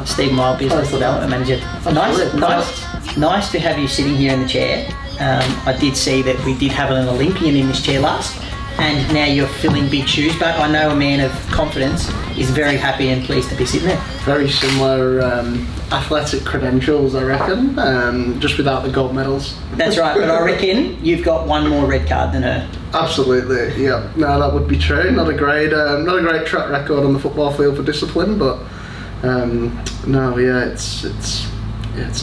Steve Mile, Business Development Manager. Nice to have you sitting here in the chair. I did see that we did have an Olympian in this chair last, and now you're filling big shoes, but I know a man of confidence is very happy and pleased to be sitting there. Very similar athletic credentials, I reckon, just without the gold medals. That's right, but I reckon you've got one more red card than her. Absolutely, yeah. No, that would be true. Not a great track record on the football field for discipline, but it's not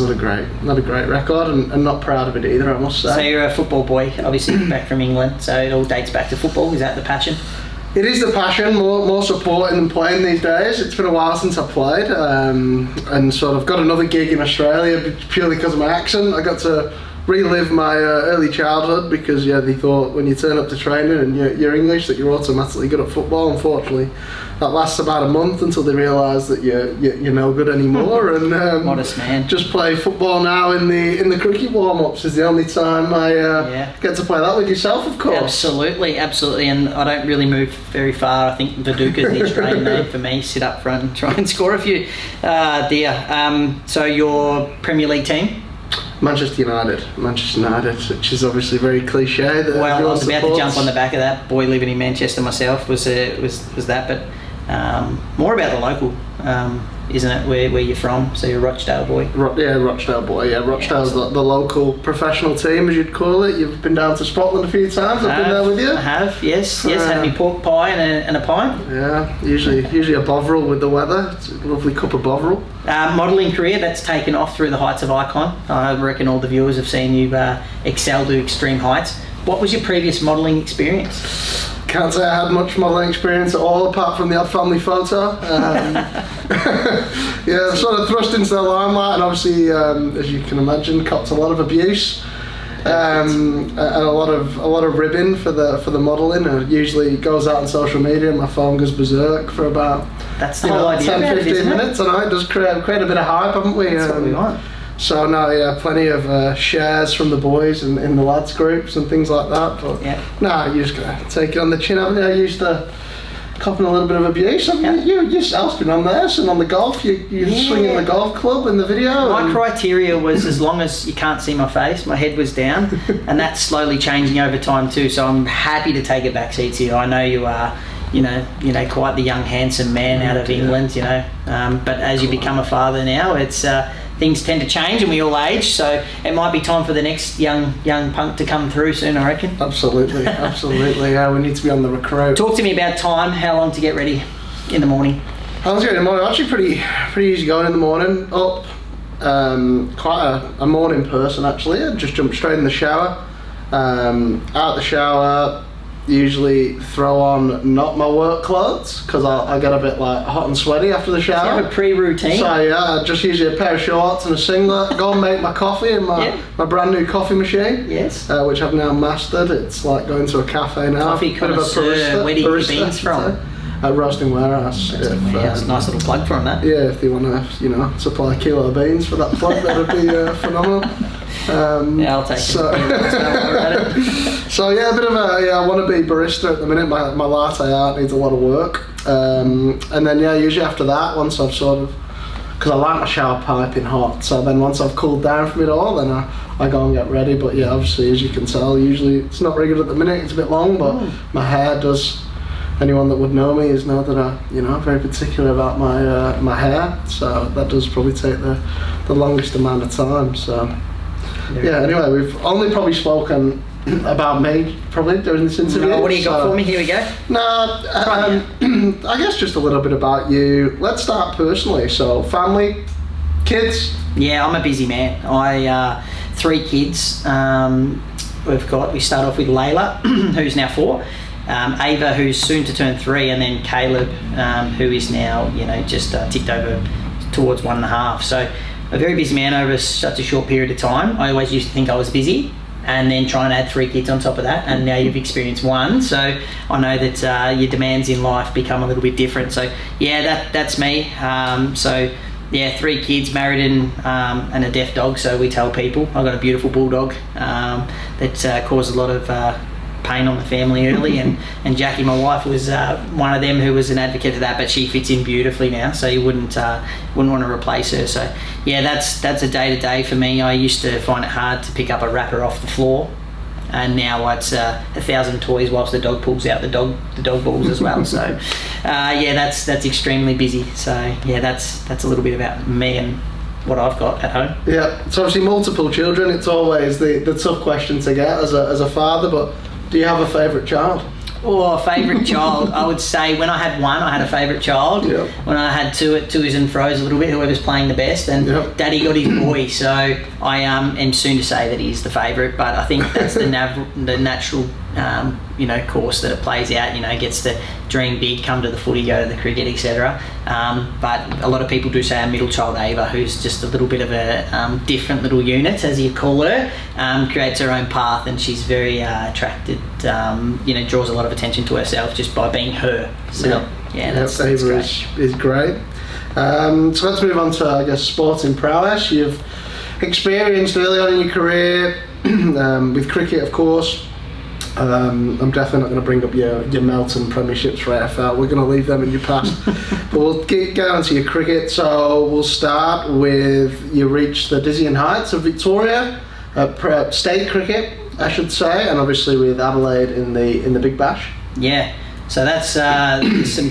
a great record, and not proud of it either, I must say. So you're a football boy, obviously back from England, so it all dates back to football. Is that the passion? It is the passion, more supporting than playing these days. It's been a while since I played, and sort of got another gig in Australia purely because of my accent. I got to relive my early childhood because they thought when you turn up to training and you're English that you're automatically good at football. Unfortunately, that lasts about a month until they realise that you're no good anymore. And modest man. Just play football now in the cricket warm-ups is the only time I get to play that with yourself, of course. Absolutely, and I don't really move very far. I think Viduka's the Australian name for me. Sit up front and try and score a few. So your Premier League team? Manchester United, which is obviously very cliche. That I was about to jump on the back of that. Boy living in Manchester myself was that, but more about the local, isn't it? Where you're from? So you're a Rochdale boy. Rochdale boy. Yeah, Rochdale's the local professional team, as you'd call it. You've been down to Scotland a few times. I've been there with you. I have. Yes. Had me pork pie and a pint. Yeah, usually a Bovril with the weather. It's a lovely cup of Bovril. Modelling career that's taken off through the heights of Icon. I reckon all the viewers have seen you excel to extreme heights. What was your previous modelling experience? Can't say I had much modelling experience at all, apart from the odd family photo. Sort of thrust into the limelight, and obviously, as you can imagine, copped a lot of abuse, and a lot of ribbing for the modelling. And usually goes out on social media, and my phone goes berserk for about that's the whole idea 10-15 minutes. I know it does create a bit of hype, haven't we? That's what we want. So no, plenty of shares from the boys in the lads groups and things like that. But you just gotta take it on the chin, haven't you? I used to copping a little bit of abuse. You yourself's been on there, and on the golf, you're swinging the golf club in the video. My criteria was as long as you can't see my face, my head was down, and that's slowly changing over time too. So I'm happy to take a back seat to you. I know you are. Quite the young, handsome man out of England. But as you become a father now, it's. Things tend to change and we all age, so it might be time for the next young punk to come through soon, I reckon. Absolutely. Yeah, we need to be on the recruit. Talk to me about time, how long to get ready in the morning? How long to get in the morning? Actually pretty easy going in the morning. Up, quite a morning person actually. I just jump straight in the shower. Out the shower, usually throw on not my work clothes because I get a bit hot and sweaty after the shower. So you have a pre-routine? So just usually a pair of shorts and a singlet, go and make my coffee in my brand new coffee machine. Yes. Which I've now mastered. It's like going to a cafe now. Coffee connoisseur. Where do you get beans from? Roasting Warehouse. Nice little plug for them, that. Yeah, if they want to supply a kilo of beans for that plug, that would be phenomenal. I'll take it. So a bit of I want to be barista at the minute. My latte art needs a lot of work, and then usually after that, once I've because I like my shower piping hot, so then once I've cooled down from it all, then I go and get ready. But obviously, as you can tell, usually it's not very good at the minute. It's a bit long, but my hair does. Anyone that would know me is know that I'm very particular about my hair, so that does probably take the longest amount of time. So anyway, we've only probably spoken about me probably during this interview. What do you got for me? Here we go. I guess just a little bit about you. Let's start personally. So family, kids. Yeah, I'm a busy man. I 3 kids. We start off with Layla, who's now 4. Ava, who's soon to turn 3, and then Caleb, who is now, just ticked over towards 1.5. So a very busy man over such a short period of time. I always used to think I was busy, and then try and add 3 kids on top of that, and now you've experienced 1. So I know that your demands in life become a little bit different. So that's me. 3 kids, married and a deaf dog. So we tell people I've got a beautiful bulldog that caused a lot of pain on the family early, and Jackie, my wife, was one of them who was an advocate of that, but she fits in beautifully now, so you wouldn't want to replace her. So yeah, that's a day-to-day for me. I used to find it hard to pick up a wrapper off the floor, and now it's 1,000 toys whilst the dog pulls out the dog balls as well. So yeah, that's extremely busy. So yeah, that's a little bit about me and what I've got at home. Yeah, it's obviously multiple children. It's always the tough question to get as a father, but do you have a favourite child? Oh, favourite child. I would say when I had one, I had a favourite child. Yep. When I had two, it twos and froze a little bit, whoever's playing the best. And Yep. Daddy got his boy, so I am soon to say that he's the favourite. But I think that's the natural course that it plays out. Gets to dream big, come to the footy, go to the cricket, etc. But a lot of people do say our middle child, Ava, who's just a little bit of a different little unit, as you call her, creates her own path, and she's very attracted. Draws a lot of attention to herself just by being her. So that's Ava great. is great. So let's move on to, I guess, sporting prowess. You've experienced early on in your career with cricket, of course. I'm definitely not going to bring up your Melton premierships for AFL. We're going to leave them in your past. But we'll get on to your cricket. So we'll start with you reached the dizzying heights of Victoria, state cricket, I should say, and obviously with Adelaide in the Big Bash. Yeah. So that's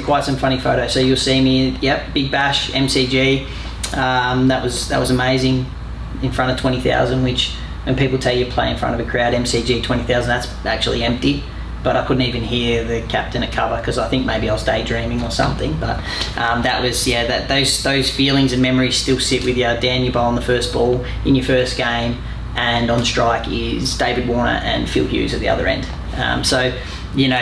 quite some funny photos. So you'll see me, Big Bash, MCG. That was amazing, in front of 20,000, which when people tell you play in front of a crowd, MCG 20,000, that's actually empty. But I couldn't even hear the captain at cover because I think maybe I was daydreaming or something. But that was those feelings and memories still sit with you. Dan, you bowl on the first ball in your first game, and on strike is David Warner and Phil Hughes at the other end.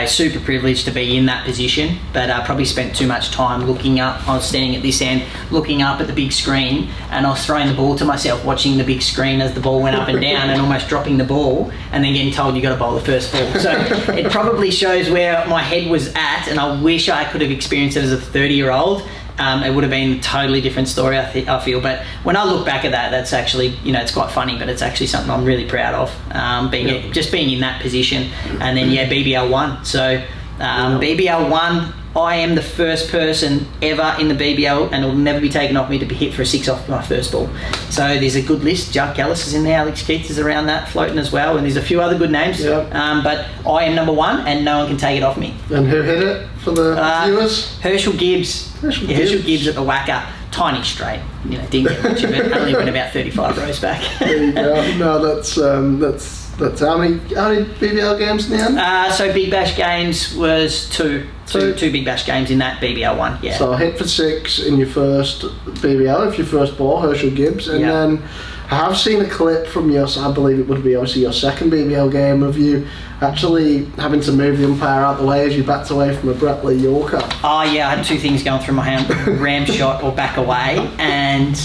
Super privileged to be in that position, but I probably spent too much time looking up. I was standing at this end, looking up at the big screen, and I was throwing the ball to myself, watching the big screen as the ball went up and down, and almost dropping the ball, and then getting told you got to bowl the first ball. So it probably shows where my head was at, and I wish I could have experienced it as a 30-year-old. It would have been a totally different story, I feel. But when I look back at that, that's actually, it's quite funny, but it's actually something I'm really proud of, being in that position. And then, BBL 1. So BBL 1, I am the first person ever in the BBL, and it'll never be taken off me, to be hit for a 6 off my first ball. So there's a good list. Jack Ellis is in there, Alex Keith is around that, floating as well, and there's a few other good names. Yep. But I am number 1, and no one can take it off me. And who hit it for the viewers? Herschel Gibbs. Herschel Gibbs at the whacker. Tiny straight. Didn't get much of it. Only went about 35 rows back. There you go. No, that's how many BBL games in the end? So Big Bash games was two Big Bash games in that BBL 1. Yeah. So hit for 6 in your first BBL, if your first ball, Herschel Gibbs, and then I have seen a clip from I believe it would be obviously your second BBL game, of you actually having to move the umpire out the way as you backed away from a Brett Lee Yorker. Oh yeah, I had two things going through my hand: ram shot or back away, and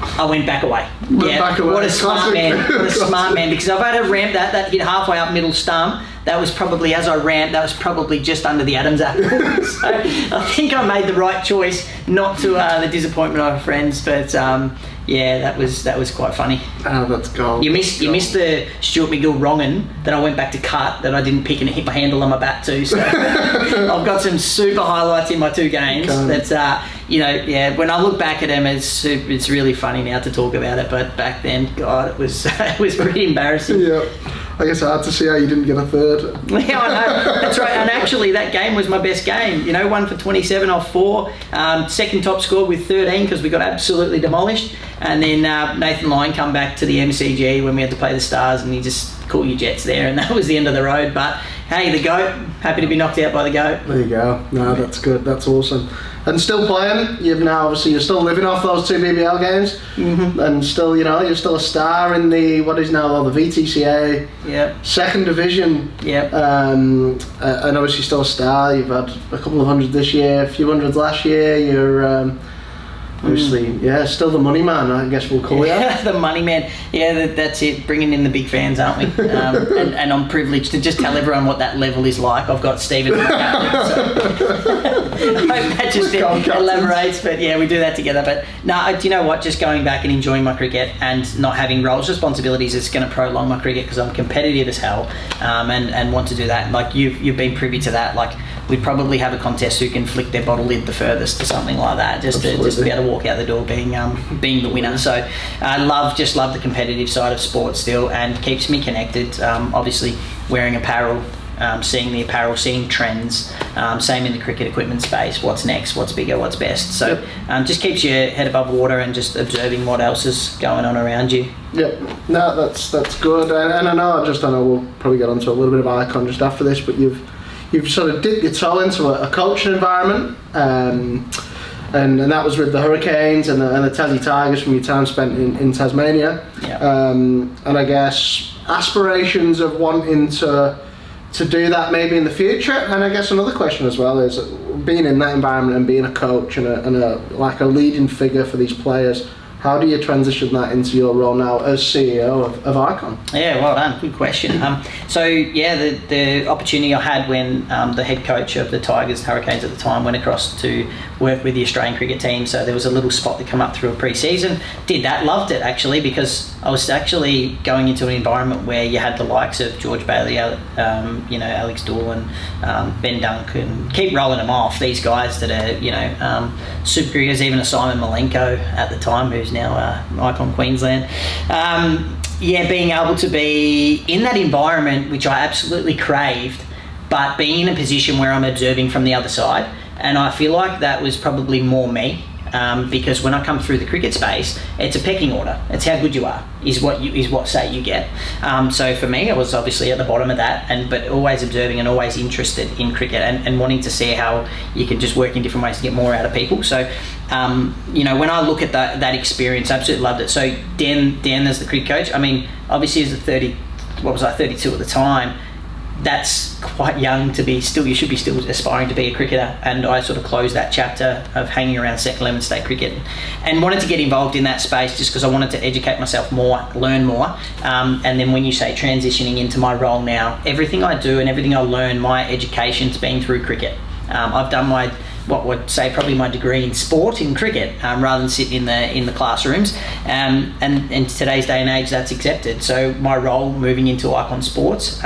I went back away. Back away. What a smart man! What a smart man! Because I've had a ramp that hit halfway up middle stump. That was probably, as I ramped, that was probably just under the Adam's apple. So I think I made the right choice, not to the disappointment of our friends. But that was quite funny. Oh, that's gold. You missed the Stuart McGill wrongin that I went back to cut, that I didn't pick, and it hit my handle on my bat too. So I've got some super highlights in my 2 games. That's when I look back at them, it's really funny now to talk about it. But back then, God, it was pretty embarrassing. Yeah. I guess hard to see how you didn't get a third. Yeah, I know. That's right. And actually, that game was my best game. 1 for 27 off 4. Second top score with 13 because we got absolutely demolished. And then Nathan Lyon come back to the MCG when we had to play the Stars, and he just caught your Jets there, and that was the end of the road. But hey, the GOAT, happy to be knocked out by the GOAT. There you go. No, that's good. That's awesome. And still playing. You're still living off those 2 BBL games, and still, you're still a star in what is now the VTCA. Yep. Second division. Yep. And obviously still a star. You've had a couple of hundred this year, a few hundreds last year. You're obviously, still the money man, I guess we'll call you. The money man. Yeah, that's it. Bringing in the big fans, aren't we? And I'm privileged to just tell everyone what that level is like. I've got Stephen. So. I hope that just elaborates. But yeah, we do that together. But no, do you know what? Just going back and enjoying my cricket and not having roles, responsibilities is going to prolong my cricket because I'm competitive as hell, and want to do that. Like you've been privy to that. Like we'd probably have a contest who can flick their bottle lid the furthest or something like that, just to be able to walk out the door being the winner. So I love the competitive side of sports still, and keeps me connected. Obviously wearing apparel, seeing the apparel, seeing trends, same in the cricket equipment space, what's next, what's bigger, what's best. So just keeps your head above water and just observing what else is going on around you. Yep, no, that's good. And I know we'll probably get onto a little bit of Icon just after this, but you've sort of dipped your toe into a coaching environment, and that was with the Hurricanes and the Tassie Tigers from your time spent in Tasmania. Yep. And I guess aspirations of wanting to do that maybe in the future. And I guess another question as well is, being in that environment and being a coach and a leading figure for these players, how do you transition that into your role now as CEO of Icon? Yeah, well done. Good question. So yeah, the opportunity I had when the head coach of the Tigers, Hurricanes at the time, went across to work with the Australian cricket team. So there was a little spot that come up through a pre-season. Did that, loved it actually, because I was actually going into an environment where you had the likes of George Bailey, Alex Doolan, Ben Duncan, keep rolling them off. These guys that are super cricketers, even a Simon Malenko at the time, who's now Icon Queensland. Being able to be in that environment, which I absolutely craved, but being in a position where I'm observing from the other side, and I feel like that was probably more me, because when I come through the cricket space, it's a pecking order. It's how good you are is what say you get. So for me, I was obviously at the bottom of that, but always observing and always interested in cricket and wanting to see how you can just work in different ways to get more out of people. So when I look at that experience, I absolutely loved it. So Dan as the cricket coach, I mean, obviously as a 32 at the time, that's quite young to be still. You should be still aspiring to be a cricketer, and I sort of closed that chapter of hanging around second 11 state cricket and wanted to get involved in that space just because I wanted to educate myself more, learn more, and then when you say transitioning into my role now, everything I do and everything I learn, my education's been through cricket. I've done what would say probably my degree in sport in cricket, rather than sitting in the classrooms, and in today's day and age that's accepted. So my role moving into Icon Sports,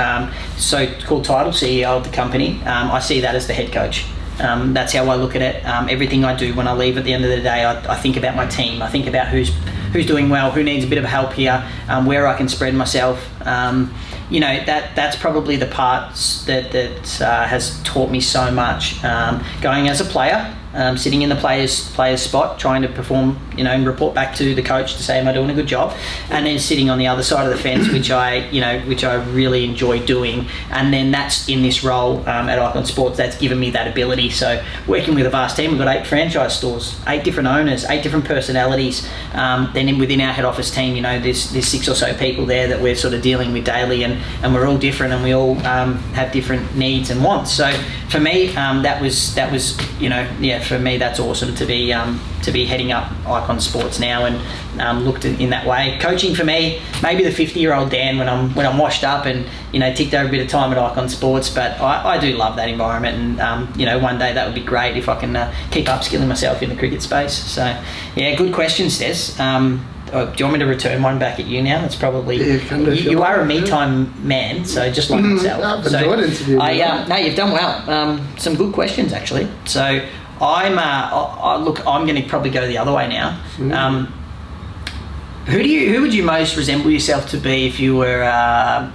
so called title CEO of the company, I see that as the head coach. That's how I look at it. Everything I do when I leave at the end of the day, I think about my team. I think about who's doing well, who needs a bit of help here, where I can spread myself. That's probably the parts that has taught me so much. Going as a player, sitting in the player's spot, trying to perform, and report back to the coach to say, am I doing a good job? And then sitting on the other side of the fence, which I really enjoy doing. And then that's in this role at Icon Sports, that's given me that ability. So working with a vast team, we've got 8 franchise stores, 8 different owners, 8 different personalities. Then within our head office team, there's 6 or so people there that we're sort of dealing with daily, and we're all different, and we all have different needs and wants. So for me, that was for me that's awesome to be heading up Icon Sports now, and looked in that way. Coaching for me, maybe the 50-year-old Dan when I'm washed up and ticked over a bit of time at Icon Sports, but I do love that environment, and one day that would be great if I can keep upskilling myself in the cricket space. So yeah, good question, Stess. Do you want me to return one back at you now? It's probably you are a me time man, so just like myself. I've enjoyed interviewing. No, you've done well. Some good questions actually. So I'm going to probably go the other way now. Who would you most resemble yourself to be if you were a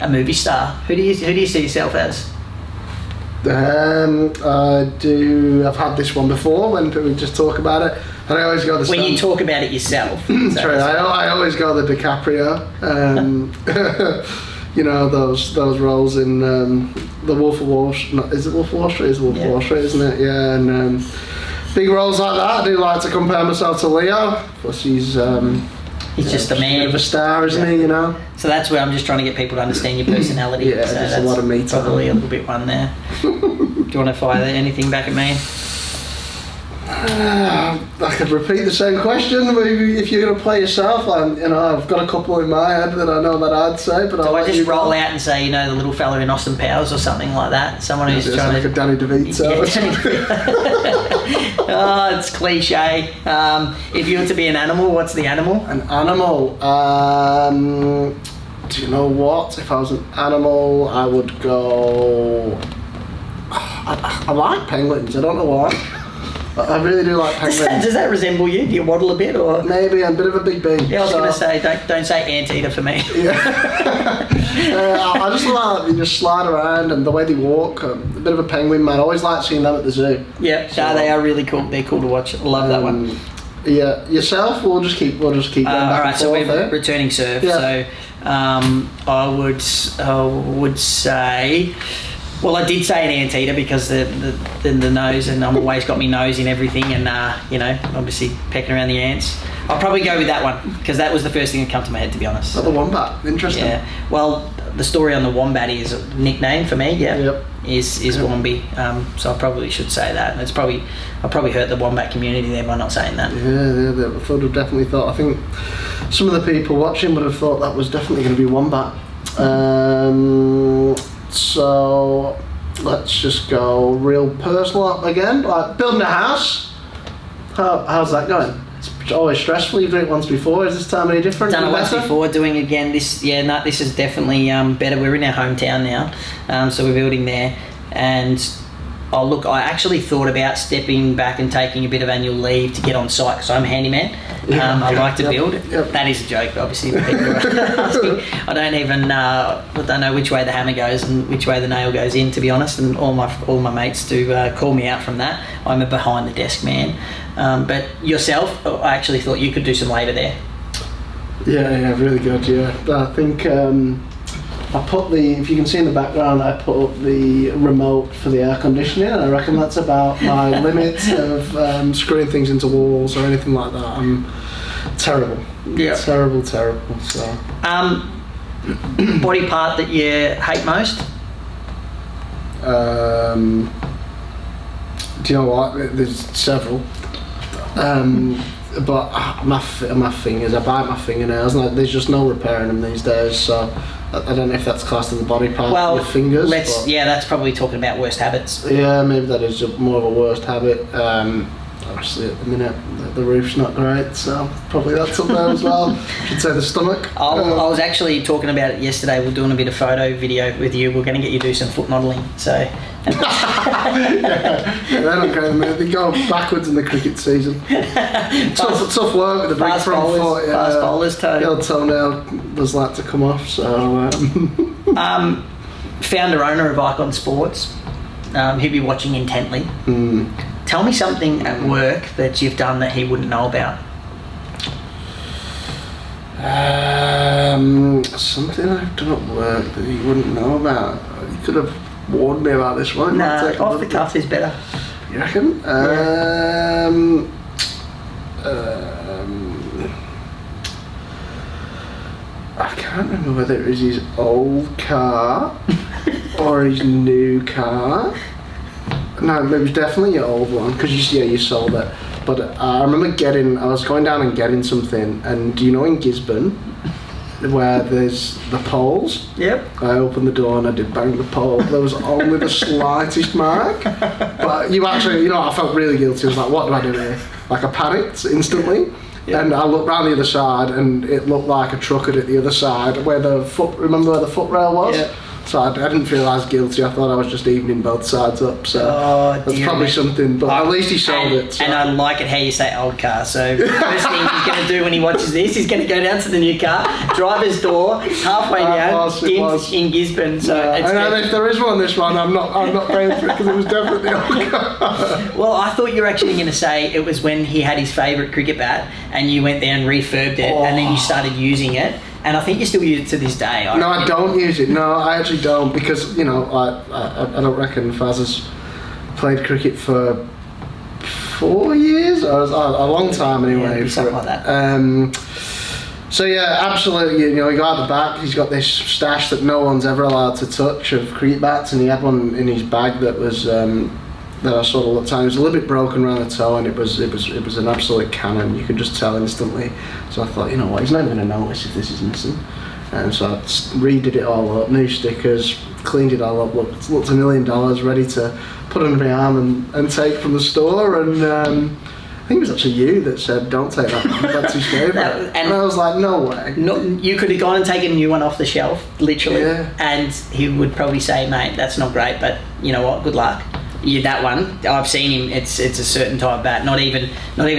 movie star? Who do you see yourself as? I've had this one before when we just talk about it, and I always go when you talk about it yourself. True. I always go the DiCaprio. Those roles in the Wolf of Wall Street. Is it Wolf of Wall Street? It's Wolf of Wall Street, isn't it? Yeah, and big roles like that. I do like to compare myself to Leo. Plus, he's just a man. A bit of a star, isn't he? So that's where I'm just trying to get people to understand your personality. Yeah, so there's a lot of me time. Probably a little bit one there. Do you want to fire anything back at me? I could repeat the same question. Maybe if you're going to play yourself, I've got a couple in my head that I know that I'd say, but I just roll out and say, the little fella in Austin Powers or something like that. Someone who's trying like to... a Danny DeVito. Oh, it's cliche. If you were to be an animal, what's the animal? An animal. Do you know what? If I was an animal, I would go... I like penguins. I don't know why. I really do like penguins. Does that resemble you? Do you waddle a bit, or maybe I'm a bit of a big bee? Yeah, I was going to say don't say anteater for me. Yeah. I just like they just slide around and the way they walk. A bit of a penguin man. I always like seeing them at the zoo. Yeah, so, they are really cool. They're cool to watch. I love that one. Yeah, yourself. We'll just keep going back all right, and so forth we're returning serve. Yeah. So I would say. Well, I did say an anteater because the nose, and I'm always got my nose in everything, and obviously pecking around the ants. I'll probably go with that one because that was the first thing that came to my head, to be honest. Not the wombat. Interesting. Yeah. Well, the story on the wombat is a nickname for me. Yeah. Yep. Is Wombi. So I probably should say that. I probably hurt the wombat community there by not saying that. Yeah. I would have definitely thought. I think some of the people watching would have thought that was definitely going to be wombat. So let's just go real personal again, like building a house. How's that going? It's always stressful. You've done it once before. Is this time any different? Done it once before. Doing it again. This is definitely better. We're in our hometown now, so we're building there. And I actually thought about stepping back and taking a bit of annual leave to get on site because I'm a handyman. I like to build. Yep. That is a joke, obviously. People are asking. I don't know which way the hammer goes and which way the nail goes in, to be honest. And all my mates do call me out from that. I'm a behind the desk man. But yourself, I actually thought you could do some labour there. Yeah, really good. Yeah, I think. I put if you can see in the background, I put up the remote for the air conditioning. I reckon that's about my limit of screwing things into walls or anything like that. I'm terrible. Yeah. Terrible. So. Body part that you hate most? Do you know what? There's several. But my fingers, I bite my fingernails, and there's just no repairing them these days. So I don't know if that's classed as a body part. Well, your fingers. That's probably talking about worst habits. Yeah, maybe that is more of a worst habit. Obviously, at the minute the roof's not great, so probably that's up there as well. Should say the stomach. I was actually talking about it yesterday. We're doing a bit of photo video with you. We're going to get you to do some foot modelling. So. They don't go. They go backwards in the cricket season. Tough work with the big front foot. Fast bowler's toe. The old toenail does like to come off. So. Founder owner of Icon Sports. He'd be watching intently. Tell me something at work that you've done that he wouldn't know about. Something I've done at work that he wouldn't know about. He could have warned me about this one. No, off the cuff is better. You reckon? Yeah. I can't remember whether it was his old car or his new car. No, it was definitely your old one because you sold it. But I remember I was going down and getting something, and do you know in Gisborne where there's the poles? Yep. I opened the door and I did bang the pole. There was only the slightest mark. But I felt really guilty. I was like, what do I do here? Like I panicked instantly. Yep. And I looked round the other side and it looked like a truck had hit the other side remember where the footrail was? Yep. So I didn't feel as guilty. I thought I was just evening both sides up. So that's probably something. But at least he sold it. So. And I like it how you say old car. So the first thing he's going to do when he watches this, he's going to go down to the new car, driver's door, halfway down, in Gisborne. So and if there is one, this one, I'm not paying for it because it was definitely old car. Well, I thought you were actually going to say it was when he had his favourite cricket bat and you went there and refurbed it and then you started using it. And I think you still use it to this day. No, I don't use it. No, I actually don't because, I don't reckon Faz has played cricket for 4 years or a long time anyway. Yeah, something like that. So yeah, absolutely. He got out the back. He's got this stash that no one's ever allowed to touch of cricket bats, and he had one in his bag that was that I sort of looked at. It was a little bit broken around the toe, and it was an absolute cannon. You could just tell instantly. So I thought, you know what, he's not even going to notice if this is missing. And so I redid it all up, new stickers, cleaned it all up, looked $1 million, ready to put under my arm and take from the store. And I think it was actually you that said, don't take that one, that's his favourite. And I was like, no way. No, you could have gone and taken a new one off the shelf, literally, and he would probably say, mate, that's not great, but you know what, good luck. Yeah, that one, I've seen him, it's a certain type of bat, not even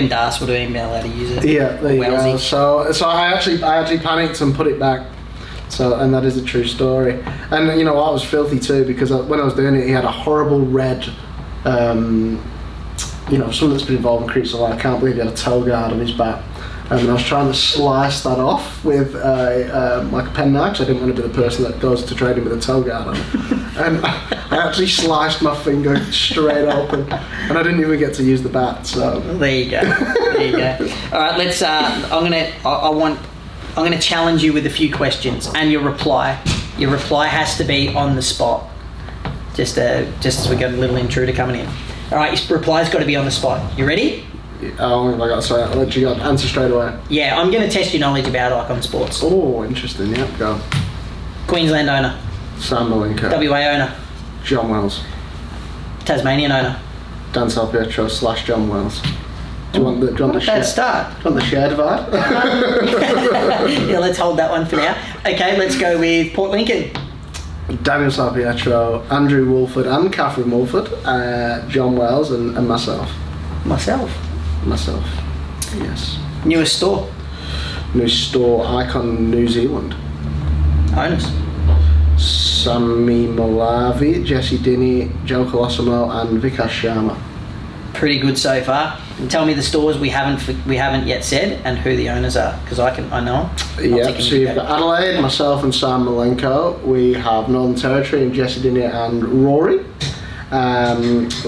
Das would have even been allowed to use it. Yeah, there you go. So I actually panicked and put it back. So, and that is a true story. And you know, I was filthy too, because when I was doing it, he had a horrible red, you know, someone that's been involved in creeps, I can't believe he had a toe guard on his bat. And I was trying to slice that off with like a penknife, because I didn't want to be the person that goes to training with a toe guard on. And I actually sliced my finger straight open, and I didn't even get to use the bat. So there you go. There you go. All right, let's. I'm gonna challenge you with a few questions, and your reply has to be on the spot. Just as we got a little intruder coming in. All right, your reply's got to be on the spot. You ready? Oh my God! Sorry, I'll let you answer straight away. Yeah, I'm going to test your knowledge about Icon Sports. Oh, interesting. Yep, go. Queensland owner. Sam Malenko. WA owner. John Wells. Tasmanian owner. Dan Salpietro / John Wells. Do you want the share? Start. Do you want the share divide? Yeah, let's hold that one for now. Okay, let's go with Port Lincoln. Daniel Salpietro, Andrew Wolford and Catherine Wolford, John Wells and myself. Myself, yes. Newest store? New store, Icon New Zealand. Owners? Sammy Malavi, Jesse Dinney, Joe Colosimo and Vikas Sharma. Pretty good so far. And tell me the stores we haven't yet said and who the owners are, because I know. Yep, so you've got Adelaide, myself and Sam Malenko. We have Northern Territory and Jesse Dinney and Rory.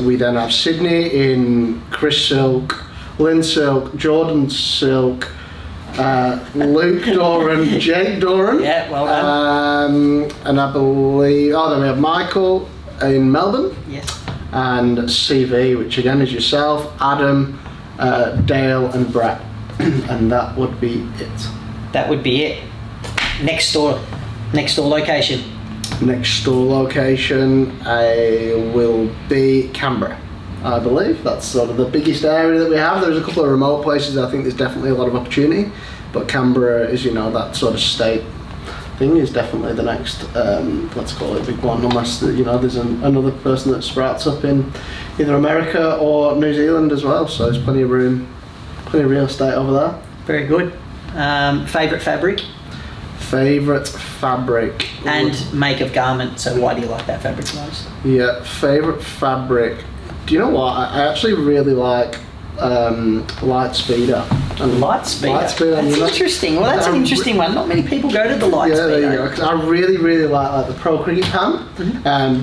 We then have Sydney in Chris Silk, Lynn Silk, Jordan Silk, Luke Doran, Jake Doran. Yeah, well done. And I believe, then we have Michael in Melbourne. Yes. And CV, which again is yourself, Adam, Dale and Brett. And that would be it. That would be it. Next store location. Next store location will be Canberra, I believe. That's sort of the biggest area that we have. There's a couple of remote places I think there's definitely a lot of opportunity, but Canberra is, you know, that sort of state thing is definitely the next, let's call it big one, unless, you know, there's another person that sprouts up in either America or New Zealand as well, so there's plenty of room, plenty of real estate over there. Very good. Favourite fabric? Favourite fabric. And make of garment, so why do you like that fabric most? Yeah, favourite fabric. Do you know what? I actually really like light speeder. And light speeder? Light speeder. That's interesting. Well, that's an interesting one. Not many people go to the light speeder. Yeah, there you go. 'Cause I really like the Pro Cricket pant. Mm-hmm.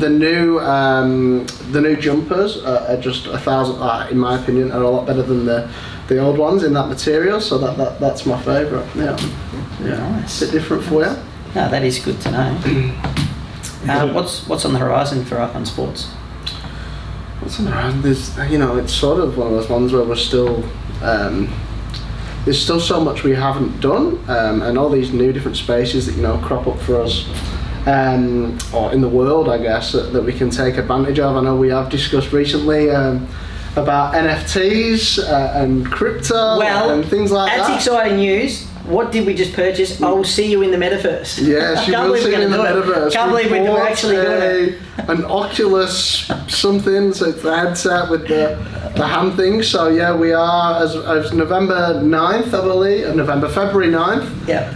The new jumpers are just 1,000. In my opinion, are a lot better than the old ones in that material. So that's my favourite. Yeah. Nice. A bit different for you. No, that is good to know. What's on the horizon for Icon Sports? What's on the horizon? It's sort of one of those ones where we're still. There's still so much we haven't done, and all these new different spaces that crop up for us, or in the world, I guess, that we can take advantage of. I know we have discussed recently about NFTs and crypto and things like that. That's exciting news. What did we just purchase? I will see you in the metaverse. Yes, you will see you in the metaverse. Can't believe we're actually doing it. An Oculus something, so it's the headset with the hand thing. So yeah, we are, as November 9th, I believe, February 9th,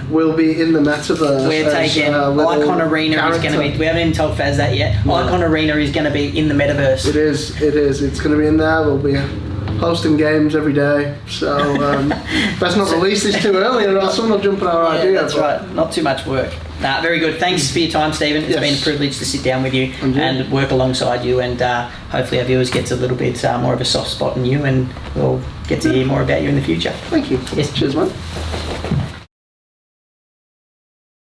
we'll be in the metaverse. We're taking Icon Arena is going to be, we haven't even told Faz that yet, Icon Arena is going to be in the metaverse. It is, it's going to be in there. We'll be hosting games every day, so best not release this too early or else someone will jump on our idea. That's right, not too much work. Very good. Thanks for your time, Stephen. It's been a privilege to sit down with you and work alongside you, and hopefully our viewers get a little bit more of a soft spot in you, and we'll get to hear more about you in the future. Thank you. Yes. Cheers, man.